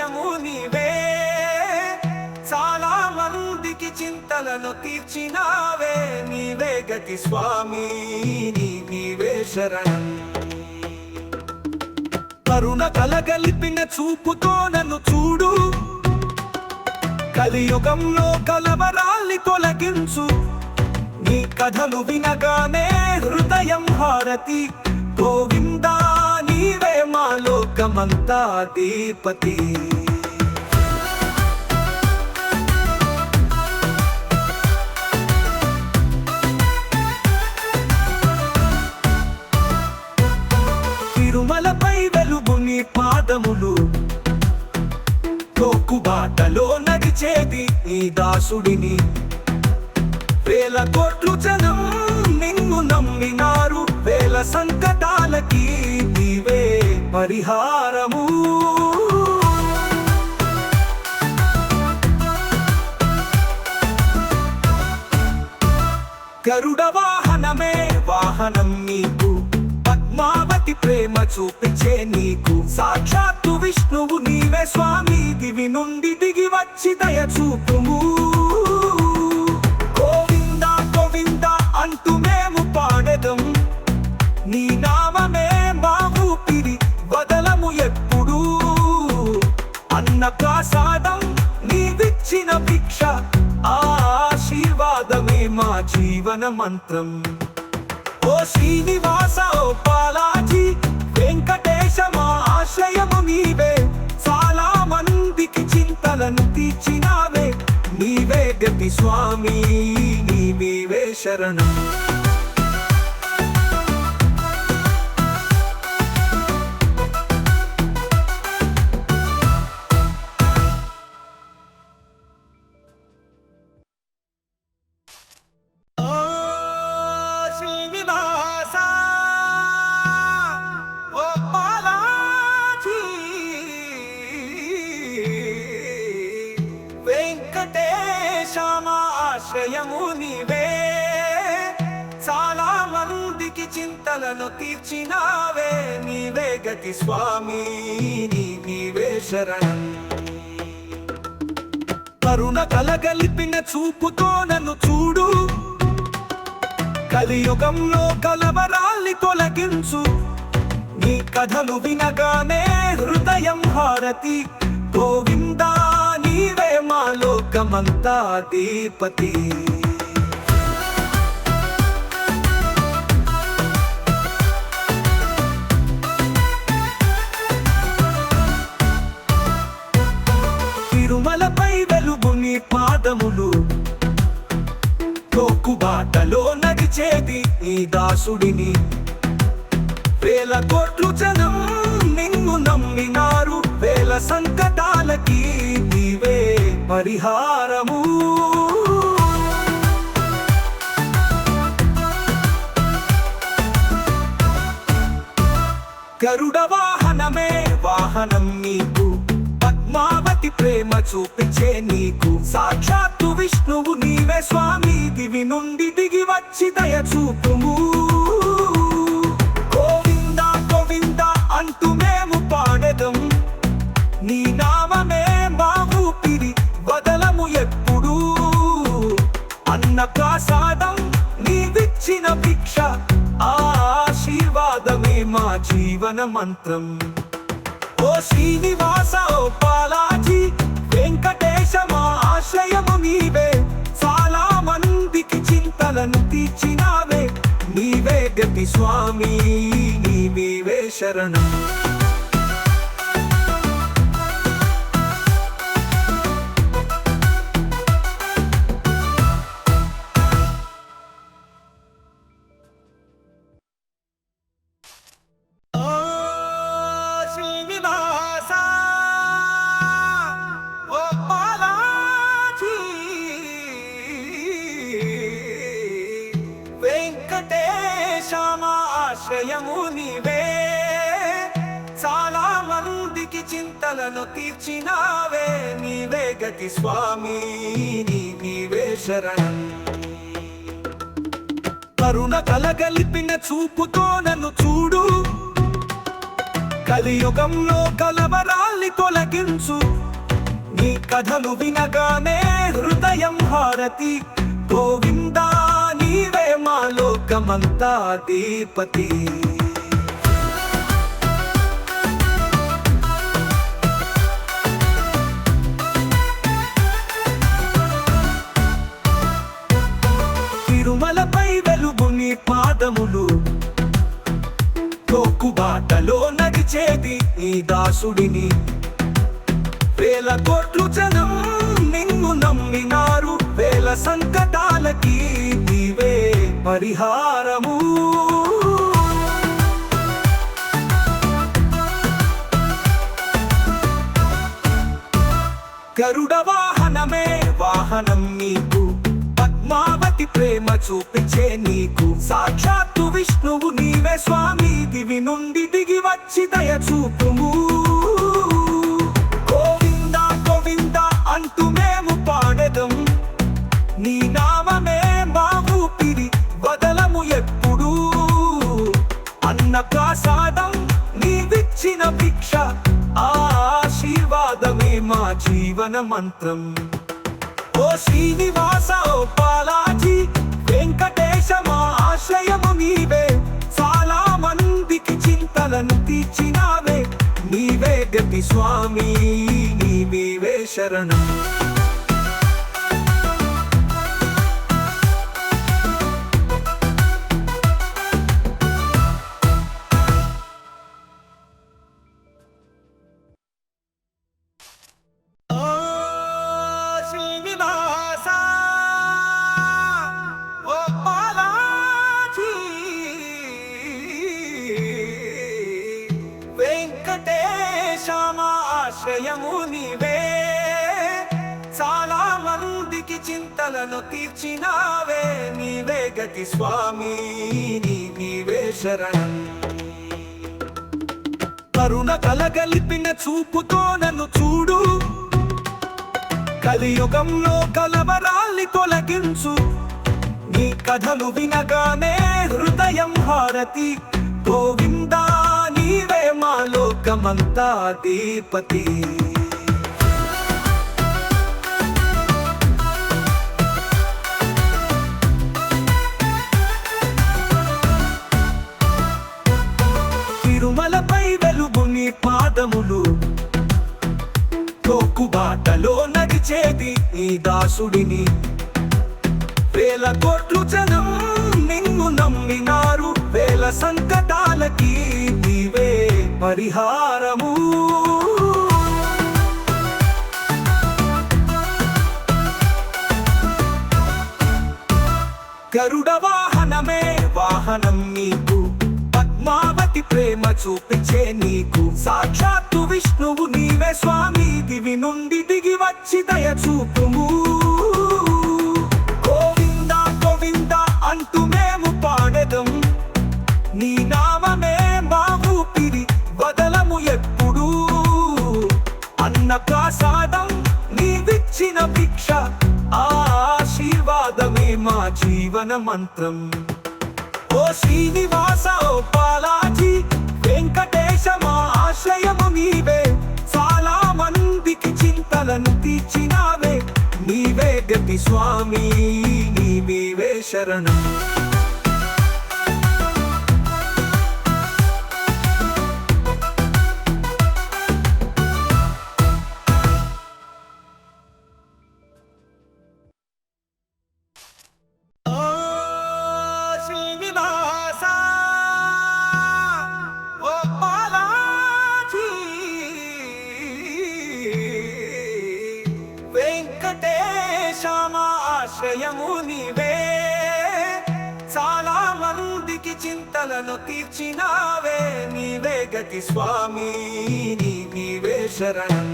ఆశ్రయము నీవే, చాలా మందికి చింతలను తీర్చినావే, నీవే గతి స్వామి, నీవే శరణం. కరుణ కలగలిపిన చూపుతో నన్ను చూడు, కలియుగంలో కలవరాల్ని తొలగించు. నీ కథలు వినగానే హృదయం హారతి, గోవిందా నీవే మా లోకమంతా అధిపతి. తిరుమలపై వెలుగు నీ పాదములు, తోకుబాటలో నడిచేది నీ దాసుడిని. వేల కోట్లు జనం నిన్ను నమ్మినారు, వేల సంకటాలకి నీవే పరిహారము. గరుడ వాహనమే వాహనం నీకు, పద్మావతి ప్రేమ చూపించే నీకు. సాక్షాత్తు విష్ణువు నీవే స్వామి, దివి నుండి దిగి వచ్చి దయ చూపుము. గోవిందా గోవిందా అంటూ మేము పాడెదం, నీ నామమే మా ఊపిరి, వదలము ఎప్పుడు. అన్న ప్రసాదం నీవిచ్చిన భిక్ష, ఆ ఆశీర్వాదమే మా జీవన మంత్రం. ఓ శ్రీనివాస ఓ బాలాజీ వెంకటేశ మా ఆశ్రయము నీవే, చాలా మందికి చింతలను తీర్చినావే, నీవే గతి స్వామి, నీవే శరణం. ఆశ్రయము నీవే, చాలా మందికి చింతలను తీర్చినావే, నీవే గతి స్వామి, నీవే శరణం. కరుణ కలగలిపిన చూపుతో నన్ను చూడు, కలియుగంలో కలవరాల్ని తొలగించు. నీ కథలు వినగానే హృదయం హారతి, గోవిందా నీవే మా లోకమంతా అధిపతి. తిరుమలపై వెలుగు నీ పాదములు, తోకుబాటలో నడిచేది నీ దాసుడిని. వేల కోట్లు జనం నిన్ను నమ్మినారు, వేల సంకటాలకి నీవే పరిహారము. గరుడ వాహనమే వాహనం నీకు, పద్మావతి ప్రేమ చూపించే నీకు. సాక్షాత్తు విష్ణువు నీవే స్వామి, దివి నుండి దిగి వచ్చి దయ చూపుము. గోవిందా గోవిందా అంటూ మేము పాడెదం, నీ నామమే మా ఊపిరి, వదలము ఎప్పుడు. అన్న ప్రసాదం నీవిచ్చిన భిక్ష, ఆ ఆశీర్వాదమే మా జీవన మంత్రం. ఓ శ్రీనివాస ఓ బాలాజీ వెంకటేశ మా ఆశ్రయము నీవే, చాలా మందికి చింతలను తీర్చినావే, నీవే గతి స్వామి, నీవే శరణం. ఆశ్రయము నీవే, చాలా మందికి చింతలను తీర్చినావే, నీవే గతి స్వామి, నీవే శరణం. కరుణ కలగలిపిన చూపుతో నన్ను చూడు, కలియుగంలో కలవరాల్ని తొలగించు నీ కథలు వినగానే హృదయం హారతి గోవిందా నీవే మా లోకమంతా అధిపతి తిరుమలపై వెలుగు నీ పాదములు తోకుబాటలో నడిచేది నీ దాసుడిని వేల కోట్లు జనం నిన్ను నమ్మినారు వేల సంకటాలకి నీవే పరిహారము గరుడ వాహనమే వాహనం నీకు పద్మావతి ప్రేమ చూపించే నీకు సాక్షాత్తు విష్ణువు నీవే స్వామి దివి నుండి దిగి వచ్చి దయ చూపుము గోవిందా గోవిందా అంటూ మేము పాడెదం నీ నామమే మా ఊపిరి వదలము ఎప్పుడు అన్న ప్రసాదం నీవిచ్చిన భిక్ష ఆశీర్వాదమే మా జీవన మంత్రం ఓ శ్రీనివాస ఓ బాలాజీ వెంకటేశ మా ఆశ్రయము నీవే చాలా మందికి చింతలను తీర్చినావే నీవే గతి స్వామి నీవే శరణం ఆశ్రయము నీవే చాలా మందికి చింతలను తీర్చినావే నీవే గతి స్వామి నీవే శరణం కరుణ కలగలిపిన చూపుతో నన్ను చూడు కలియుగంలో కలవరాల్ని తొలగించు నీ కథలు వినగానే హృదయం హారతి గోవిందా నీవే మా లోకమంతా అధిపతి తిరుమలపై వెలుగు నీ పాదములు తోకుబాటలో నడిచేది నీ దాసుడిని వేల కోట్లు జనం నిన్ను నమ్మినారు వేల సంకటాలకి నీవే పరిహారము గరుడ వాహనమే వాహనం నీకు పద్మావతి ప్రేమ చూపించే నీకు సాక్షాత్తు విష్ణువు నీవే స్వామి దివి నుండి దిగి వచ్చి దయ చూపుము గోవిందా గోవిందా అంటూ మేము పాడెదం నీ నామమే మా ఊపిరి వదలము ఎప్పుడు అన్న ప్రసాదం నీవిచ్చిన భిక్ష ఆశీర్వాదమే మా జీవన మంత్రం ఓ శ్రీనివాస ఓ బాలాజీ వెంకటేశ మా ఆశ్రయము నీవే చాలా మందికి చింతలను తీర్చినావే నీవే గతి స్వామి నీవే శరణం ఆశ్రయము నీవే చాలా మందికి చింతలను తీర్చినావే నీవే గతి స్వామి నీవే శరణం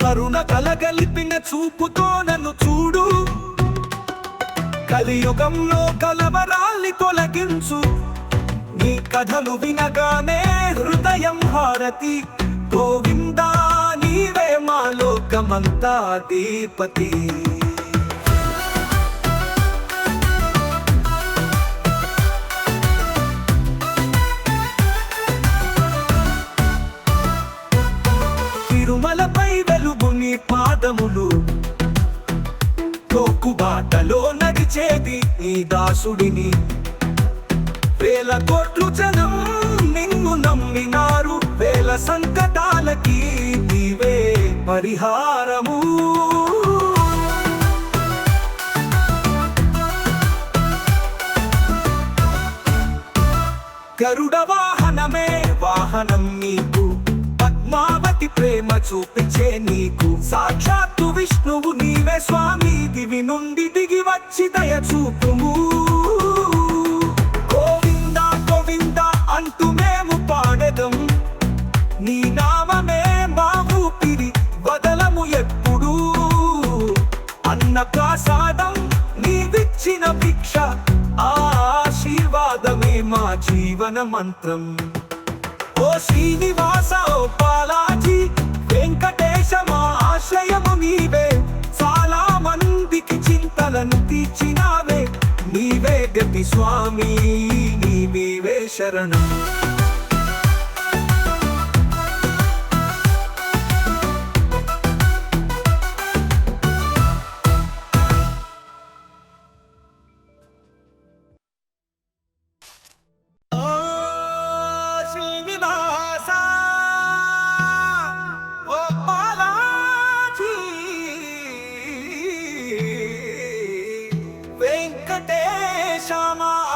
కరుణ కలగలిపిన చూపుతో నన్ను చూడు కలియుగంలో కలవరాల్ని తొలగించు నీ కథలు వినగానే హృదయం హారతి గోవిందా నీవే మా లోకమంతా అధిపతి తిరుమలపై వెలుగు నీ పాదములు, తోకుబాటలో నడిచేది నీ దాసుడిని. వేల కోట్లు జనం నిన్ను నమ్మినారు, వేల సంకటాలకి నీవే పరిహారము. గరుడ వాహనమే వాహనం నీకు, పద్మావతి ప్రేమ చూపించే నీకు. సాక్షాత్తు విష్ణువు నీవే స్వామి, దివి నుండి దిగి వచ్చి దయ చూపుము. గోవింద గోవింద అంటూ మేము పాడెదం, నీ నామమే మా ఊపిరి, వదలము ఎప్పుడు. అన్న ప్రసాదం నీవిచ్చిన భిక్ష, ఆశీర్వాదమే మా జీవన మంత్రం. ఓ శ్రీనివాస ఓ బాలాజీ వెంకటేశ మా ఆశ్రయము నీవే. చాలా మందికి చింతలను తీర్చినావే, నీవే గతి స్వామి, నీవే శరణం.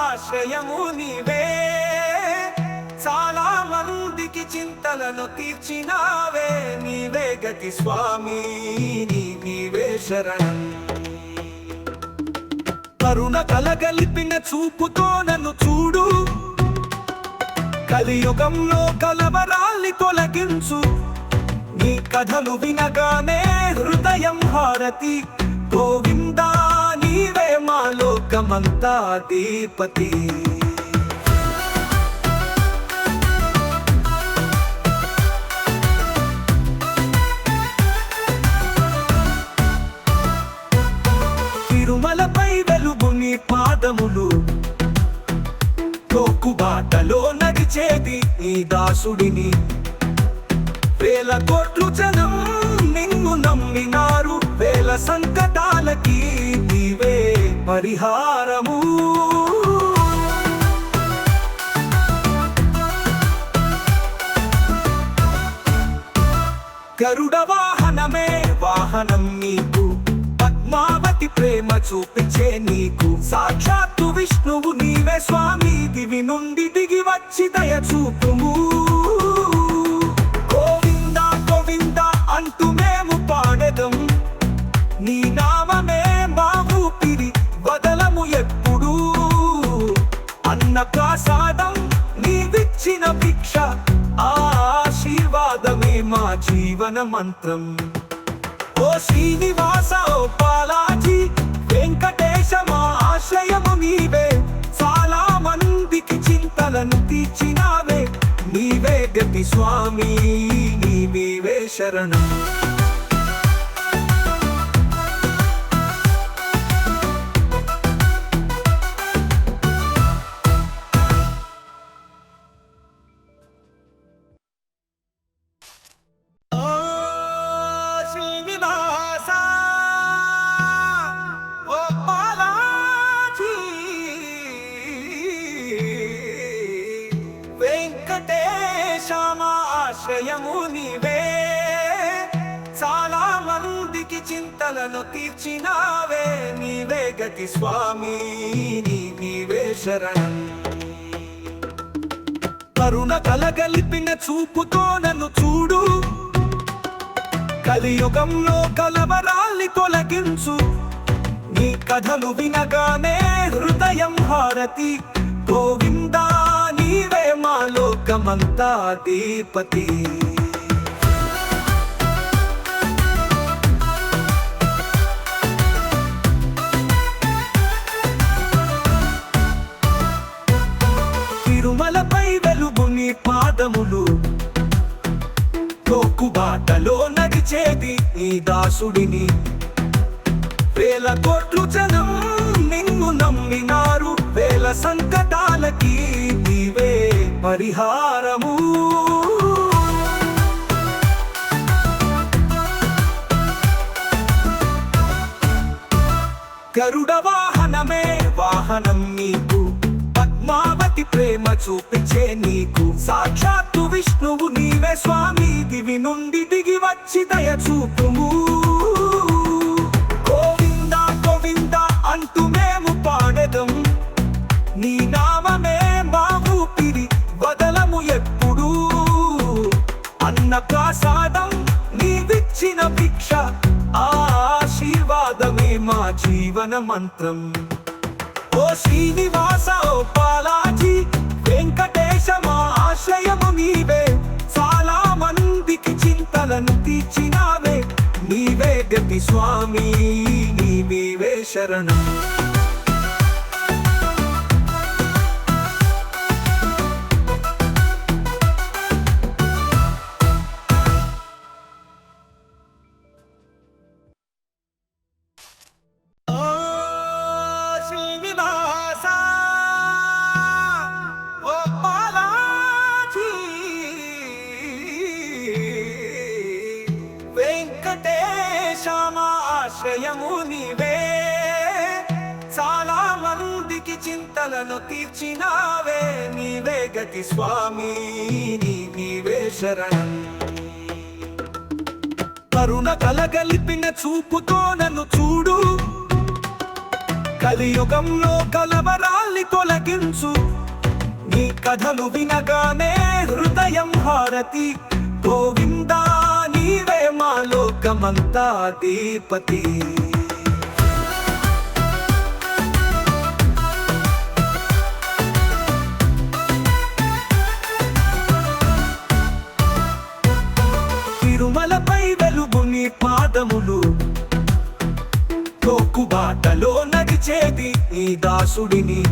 ఆశ్రయము నీవే, చాలా మందికి చింతలను తీర్చినావే, నీవే గతి స్వామి, నీవే శరణం. కరుణ కలగలిపిన చూపుతో నన్ను చూడు, కలియుగంలో కలవరాల్ని తొలగించు. నీ కథలు వినగానే హృదయం హారతి, గోవిందా నీవే మా లోకమంతా అధిపతి. తిరుమలపై వెలుగు నీ పాదములు, తోకుబాటలో నడిచేది నీ దాసుడిని. వేల కోట్లు జనం నిన్ను నమ్మినారు, వేల సంకటాలకి నీవే పరిహారము. గరుడ వాహనమే వాహనం నీకు, పద్మావతి ప్రేమ చూపించే నీకు. సాక్షాత్తు విష్ణువు నీవే స్వామి, దివి నుండి దిగి వచ్చి దయ చూపుము. గోవింద గోవింద అంటూ మేము పాడెదం, నీ నామమే మా ఊపిరి, వదలము ఎప్పుడు. అన్న ప్రసాదం నీవిచ్చిన భిక్ష, ఆశీర్వాదమే మా జీవన మంత్రం. ఓ శ్రీనివాస ఓ బాలాజీ వెంకటేశ మా ఆశ్రయము నీవే. చాలా మందికి చింతలను తీర్చినావే, నీవే గతి స్వామి, నీవే శరణం. ఆశ్రయము నీవే, చాలా మందికి చింతలను తీర్చినావే, నీవే గతి స్వామి, నీవే శరణం. కరుణ కలగలిపిన చూపుతో నన్ను చూడు, కలియుగంలో కలవరాల్ని తొలగించు. నీ కథలు వినగానే హృదయం హారతి, గోవిందా నీవే మా లోకమంతా అధిపతి. తిరుమలపై వెలుగు నీ పాదములు, తోకుబాటలో నడిచేది నీ దాసుడిని. వేల కోట్లు జనం నిన్ను నమ్మినారు, వేల సంకటాలకి నీవే పరిహారము. గరుడ వాహనమే వాహనం నీకు, పద్మావతి ప్రేమ చూపించే నీకు. సాక్షాత్తు విష్ణువు నీవే స్వామి, దివి నుండి దిగి వచ్చి దయ చూపుము. గోవింద గోవింద అంటూ మేము పాడెదం, నీ నామమే మా ఊపిరి, వదలము ఎప్పుడు. అన్న ప్రసాదం నీవిచ్చిన భిక్ష, ఆశీర్వాదమే మా జీవన మంత్రం. ఓ శ్రీనివాస ఓ బాలాజీ వెంకటేశ మా ఆశ్రయము నీవే. చాలా మందికి చింతలను తీర్చినావే, నీవే గతి స్వామి, నీవే శరణం. ఆశ్రయము నీవే, చాలా మందికి చింతలను తీర్చినావే, నీవే గతి స్వామి, నీవే శరణం. కరుణ కలగలిపిన చూపుతో నన్ను చూడు, కలియుగంలో కలవరాల్ని తొలగించు. నీ కథలు వినగానే హృదయం హారతి, గోవిందా నీవే మా లోకమంతా అధిపతి. తిరుమలపై వెలుగు నీ పాదములు, తోకుబాటలో నడిచేది నీ దాసుడిని.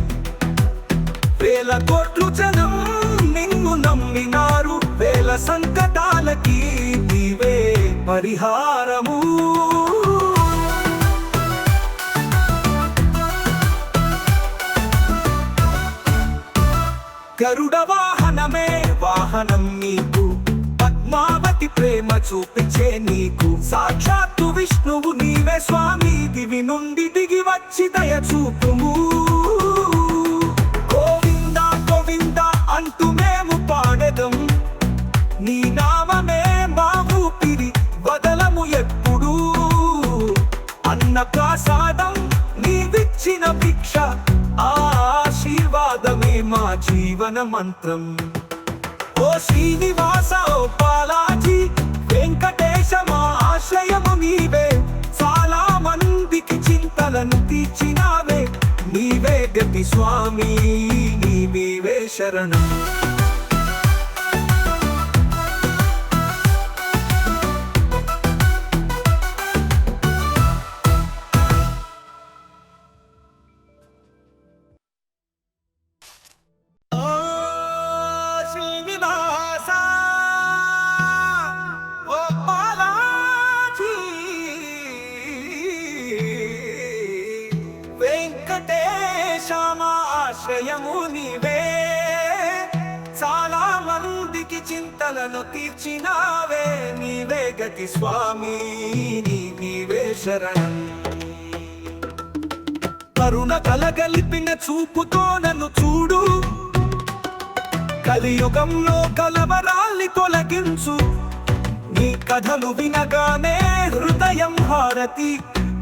వేల కోట్లు జనం నిన్ను నమ్మినారు, వేల సంకటాలకి నీవే పరిహారము. గరుడ వాహనమే వాహనం నీకు, పద్మావతి ప్రేమ చూపించే నీకు. సాక్షాత్తు విష్ణువు నీవే స్వామి, దివి నుండి దిగి వచ్చి దయ చూపుము. గోవింద గోవింద అంటూ మేము పాడెదం, నీ నామమే మా ఊపిరి, వదలము ఎప్పుడు. అన్న ప్రసాదం నీవిచ్చిన భిక్ష, ఆశీర్వాదమే మా జీవన మంత్రం. ఓ శ్రీనివాస ఓ బాలాజీ వెంకటేశ మా ఆశ్రయము నీవే. చాలా మందికి చింతలను తీర్చినావే, నీవే గతి స్వామి, నీవే శరణం. ఆశ్రయము నీవే, చాలా మందికి చింతలను తీర్చినావే, నీవే గతి స్వామి, నీవే శరణం. కరుణ కలగలిపిన చూపుతో నన్ను చూడు, కలియుగంలో కలవరాల్ని తొలగించు. నీ కథలు వినగానే హృదయం హారతి,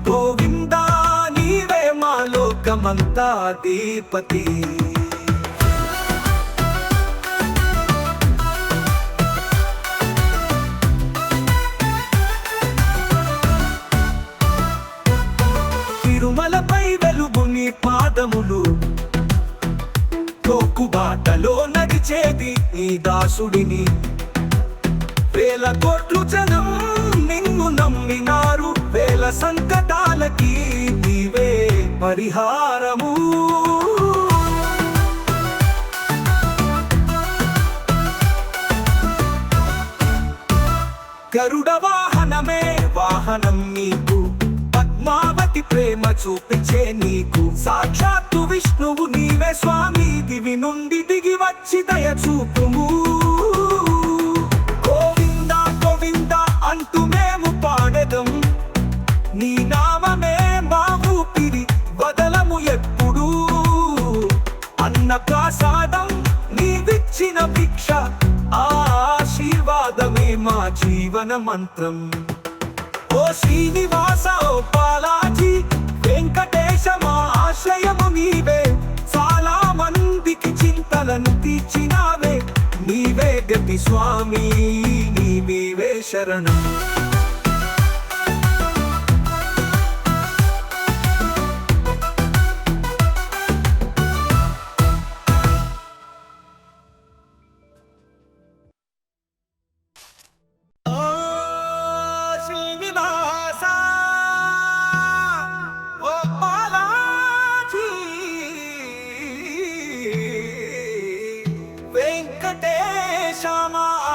గోవిందా నీవే మా లోకమంతా అధిపతి. తిరుమలపై వెలుగు నీ పాదములు, తోకుబాటలో నడిచేది నీ దాసుడిని. వేల కోట్లు జనం నిన్ను నమ్మినారు, వేల సంకటాలకి నీవే పరిహారము. గరుడ వాహనమే వాహనం నీకు, పద్మావతి ప్రేమ చూపించే నీకు. సాక్షాత్తు విష్ణువు నీవే స్వామి, దివి నుండి దిగి వచ్చి దయ చూపుము. గోవింద గోవింద అంటూ మేము పాడెదం, నీ నామమే మా ఊపిరి, ఆ ఆశీర్వాదమే మా జీవన మంత్రం. ఓ శ్రీనివాస ఓ బాలాజీ వెంకటేశ మా ఆశ్రయము నీవే, చాలా మందికి చింతలను తీర్చినావే, నీవే గతి స్వామి నీవే శరణం.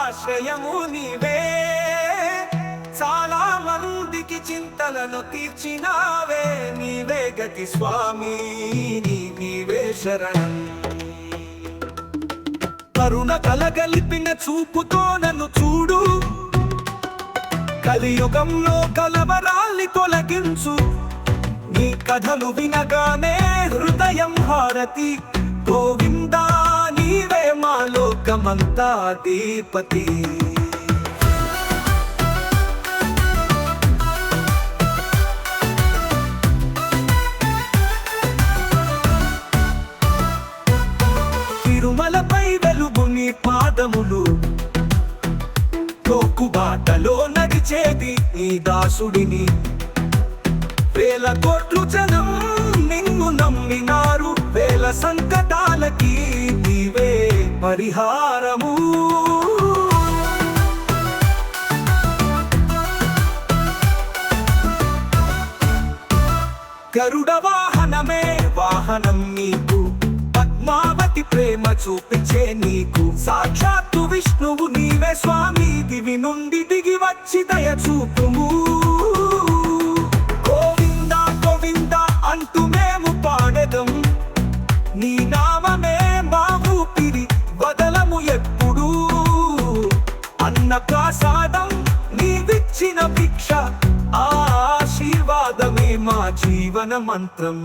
ఆశ్రయము నీవే, చాలా మందికి చింతలను తీర్చినావే, నీవే గతి స్వామి నీవే శరణం. కరుణ కలగలిపిన చూపుతో నన్ను చూడు, కలియుగంలో కలవరాల్ని తొలగించు, నీ కథలు వినగానే హృదయం హారతి, గోవిందా నీవే మా లోకమంతా అధిపతి. తిరుమలపై వెలుగు నీ పాదములు, తోకుబాటలో నడిచేది నీ దాసుడిని, వేల కోట్లు జనం నిన్ను నమ్మినారు, వేల సంకటాలకి నీవే పరిహారము. గరుడ వాహనమే వాహనం నీకు, పద్మావతి ప్రేమ చూపించే నీకు, సాక్షాత్తు విష్ణువు నీవే స్వామి, దివి నుండి దిగి వచ్చి దయ చూపుము. గోవిందా గోవిందా అంటూ మేము పాడెదం, నీ నామమే మా ఊపిరి వదలము ఎప్పుడు, అన్న ప్రసాదం నీవిచ్చిన భిక్ష, ఆ ఆశీర్వాదమే మా జీవన మంత్రం.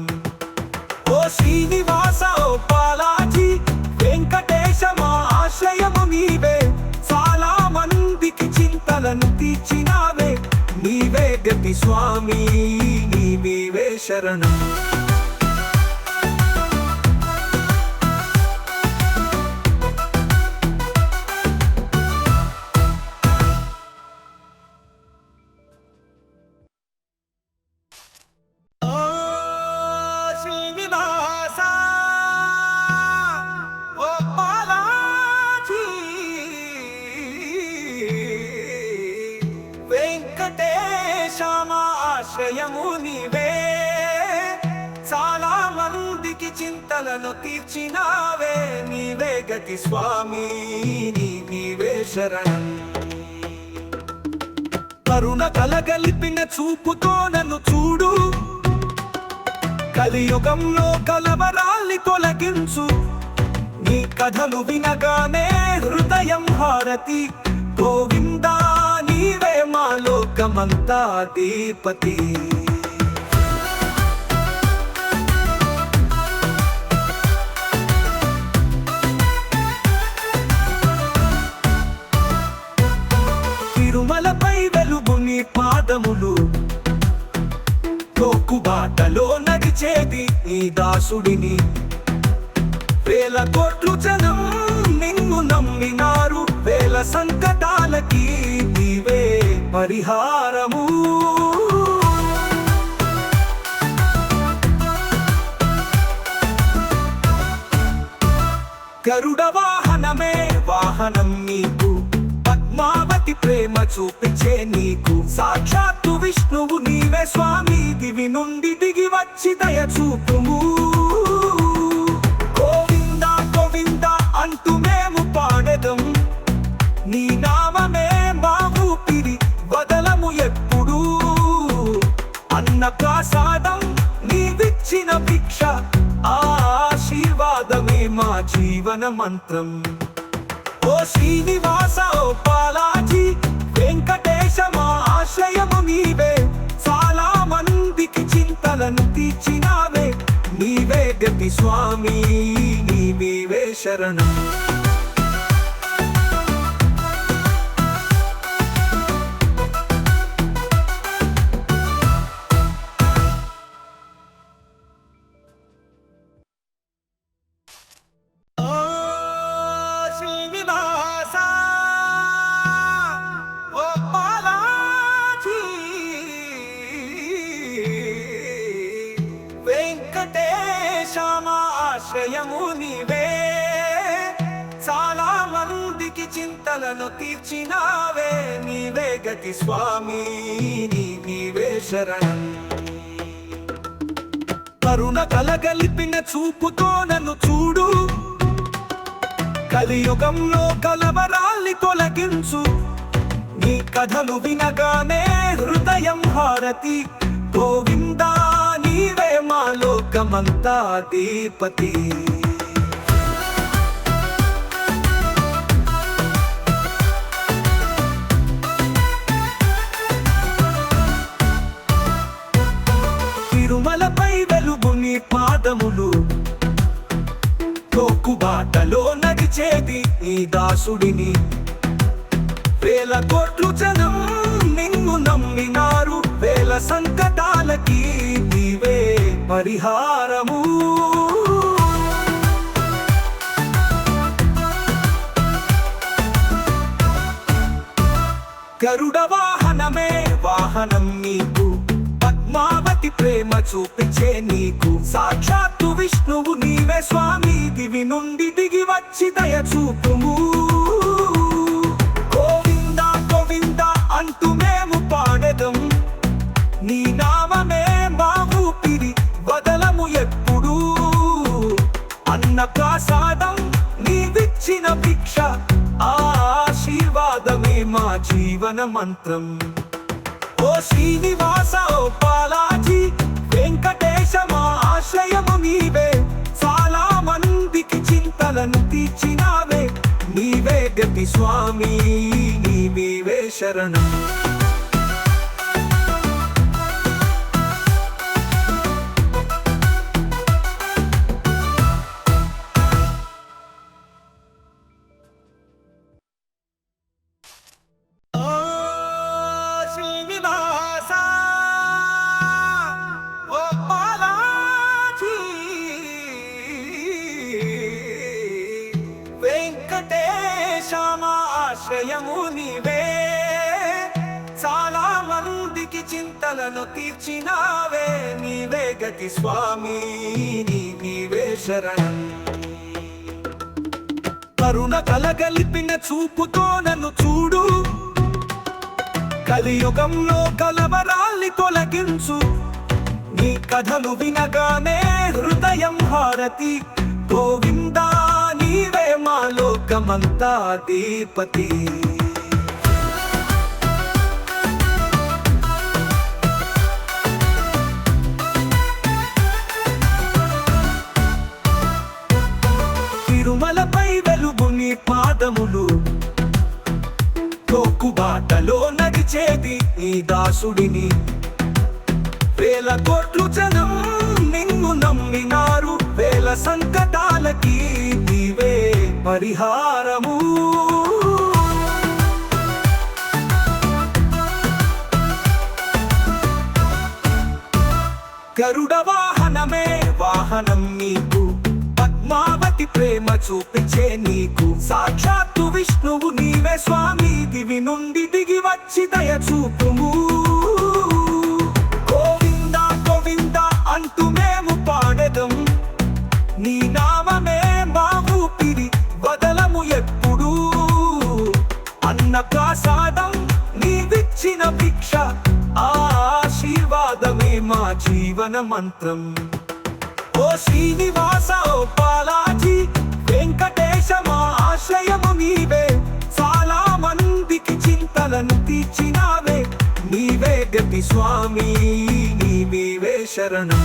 ఓ శ్రీనివాస ఓ బాలాజీ వెంకటేశ మా ఆశ్రయము నీవే, చాలా మందికి చింతలను తీర్చినావే, నీవే గతి స్వామి నీవే శరణం. ఆశ్రయము నీవే, చాలా మందికి చింతలను తీర్చినావే, నీవే గతి స్వామి నీవే శరణం. కరుణ కలగలిపిన చూపుతో నన్ను చూడు, కలియుగంలో కలవరాల్ని తొలగించు, నీ కథలు వినగానే హృదయం హారతి, గోవిందా నీవే మా లోకమంతా అధిపతి. తిరుమలపై వెలుగు నీ పాదములు, తోకుబాటలో నడిచేది నీ దాసుడిని, వేల కోట్లు జనం నిన్ను నమ్మినారు, వేల సంకటాలకి నీవే పరిహారము. గరుడ వాహనమే వాహనం నీకు, పద్మావతి ప్రేమ చూపించే నీకు, సాక్షాత్తు విష్ణువు నీవే స్వామి, దివి నుండి దిగి వచ్చి దయ చూపుము. గోవిందా గోవిందా అంటూ మేము పాడెదం, నీ నామమే మా ఊపిరి వదలము ఎప్పుడు, అన్న ప్రసాదం నీవిచ్చిన భిక్ష, ఆ ఆశీర్వాదమే మా జీవన మంత్రం. ఓ శ్రీనివాస ఓ బాలాజీ వెంకటేశ మా ఆశ్రయము నీవే, చాలా మందికి చింతలను తీర్చినావే, నీవే గతి స్వామి నీవే శరణం. ఆశ్రయము నీవే చాలా మందికి చింతలను తీర్చినావే నీవే గతి స్వామి నీవే శరణం కరుణ కలగలిపిన చూపుతో నన్ను చూడు కలియుగంలో కలవరాల్ని తొలగించు నీ కథలు వినగానే హృదయం హారతి గోవిందా నీవే మా లోకమంతా అధిపతి తిరుమలపై వెలుగు నీ పాదములు తోకుబాటలో నడిచేది నీ దాసుడిని వేల కోట్లు జనం నిన్ను నమ్మినారు వేల సంకటాలకి నీవే పరిహారము గరుడ వాహనమే వాహనం నీకు పద్మావతి ప్రేమ చూపించే నీకు సాక్షాత్తు విష్ణువు నీవే స్వామి దివి నుండి దిగి వచ్చి దయ చూపుము గోవిందా గోవిందా అంటూ మేము పాడెదం నీ నామమే మా ఊపిరి వదలము ఎప్పుడు అన్న ప్రసాదం నీవిచ్చిన భిక్ష ఆ ఆశీర్వాదమే మా జీవన మంత్రం ఓ శ్రీనివాస ఓ బాలాజీ వెంకటేశ మా ఆశ్రయము నీవే చాలా మందికి చింతలను తీర్చినావే నీవే గతి స్వామి నీవే శరణం ఆశ్రయము నీవే చాలా మందికి చింతలను తీర్చినావే నీవే గతి స్వామి నీవే శరణం కరుణ కలగలిపిన చూపుతో నన్ను చూడు కలియుగంలో కలవరాల్ని తొలగించు నీ కథలు వినగానే హృదయం హారతి గోవిందా నీవే మా లోకమంతా అధిపతి తిరుమలపై వెలుగు నీ పాదములు తోకుబాటలో నడిచేది నీ దాసుడిని వేల కోట్లు జనం నిన్ను నమ్మినారు వేల సంకటాలకి నీవే పరిహారము గరుడ వాహనమే వాహనం నీకు పద్మావతి ప్రేమ చూపించే నీకు సాక్షాత్తు విష్ణువు నీవే స్వామి దివి నుండి దిగి వచ్చి దయ చూపుము గోవిందా గోవిందా అంటూ మేము పాడెదం నీ నామమే మా ఊపిరి వదలము ఎప్పుడు అన్న ప్రసాదం నీవిచ్చిన భిక్ష ఆ ఆశీర్వాదమే మా జీవన మంత్రం ఓ శ్రీనివాస ఓ బాలాజీ వెంకటేశ మా ఆశ్రయము నీవే చాలా మందికి చింతలను తీర్చినావే నీవే గతి స్వామి నీవే శరణం